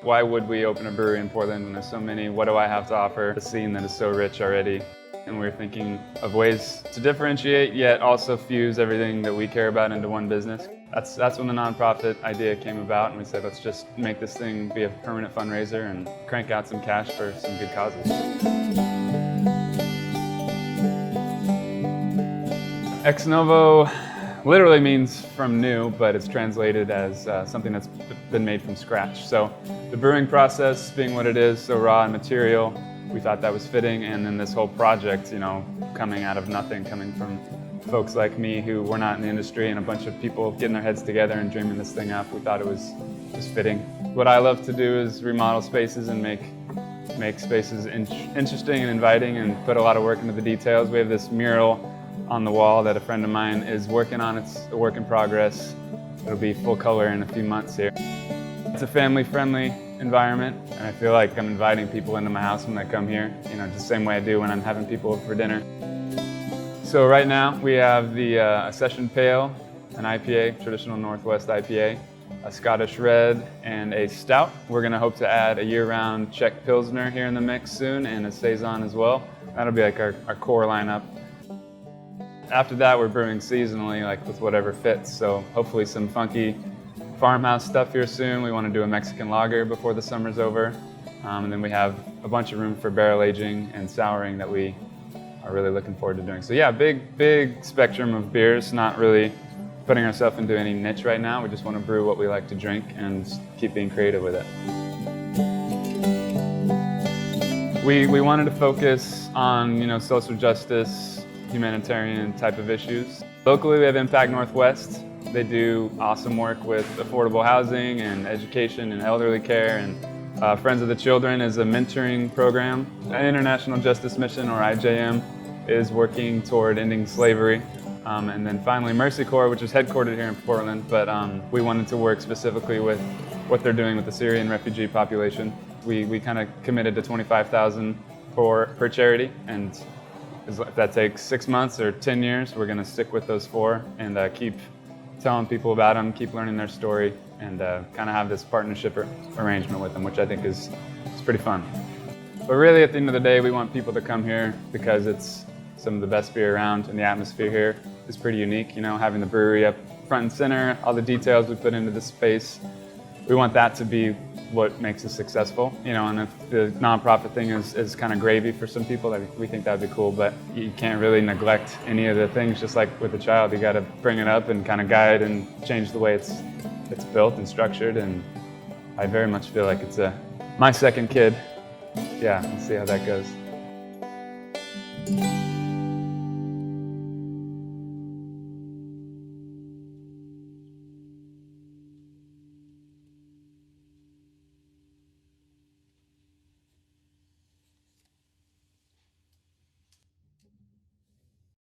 Why would we open a brewery in Portland when there's so many, what do I have to offer, a scene that is so rich already? And we're thinking of ways to differentiate, yet also fuse everything that we care about into one business. That's when the nonprofit idea came about, and we said, let's just make this thing be a permanent fundraiser and crank out some cash for some good causes. Ex Novo literally means from new, but it's translated as something that's been made from scratch. So the brewing process being what it is, so raw and material, we thought that was fitting, and then this whole project, coming out of nothing, coming from folks like me who were not in the industry and a bunch of people getting their heads together and dreaming this thing up, we thought it was fitting. What I love to do is remodel spaces and make spaces interesting and inviting and put a lot of work into the details. We have this mural on the wall that a friend of mine is working on. It's a work in progress. It'll be full color in a few months here. It's a family-friendly environment, and I feel like I'm inviting people into my house when they come here, just the same way I do when I'm having people over for dinner. So right now we have the Session Pale, an IPA, traditional Northwest IPA, a Scottish Red, and a Stout. We're going to hope to add a year-round Czech Pilsner here in the mix soon, and a Saison as well. That'll be like our core lineup. After that, we're brewing seasonally, like with whatever fits. So hopefully some funky farmhouse stuff here soon. We want to do a Mexican lager before the summer's over. And then we have a bunch of room for barrel aging and souring that we are really looking forward to doing. So yeah, big spectrum of beers, not really putting ourselves into any niche right now. We just want to brew what we like to drink and keep being creative with it. We wanted to focus on, social justice, humanitarian type of issues. Locally, we have Impact Northwest. They do awesome work with affordable housing and education and elderly care. And Friends of the Children is a mentoring program. International Justice Mission, or IJM, is working toward ending slavery. And then finally, Mercy Corps, which is headquartered here in Portland, but we wanted to work specifically with what they're doing with the Syrian refugee population. We kind of committed to $25,000 per charity, and if that takes 6 months or 10 years, we're going to stick with those 4 and keep telling people about them, keep learning their story, and kind of have this partnership arrangement with them, which I think is pretty fun. But really, at the end of the day, we want people to come here because it's some of the best beer around, and the atmosphere here is pretty unique. Having the brewery up front and center, all the details we put into the space, we want that to be what makes us successful. And if the nonprofit thing is kind of gravy for some people, we think that'd be cool, but you can't really neglect any of the things. Just like with a child, you got to bring it up and kind of guide and change the way it's built and structured. And I very much feel like it's my second kid. Yeah, let's see how that goes.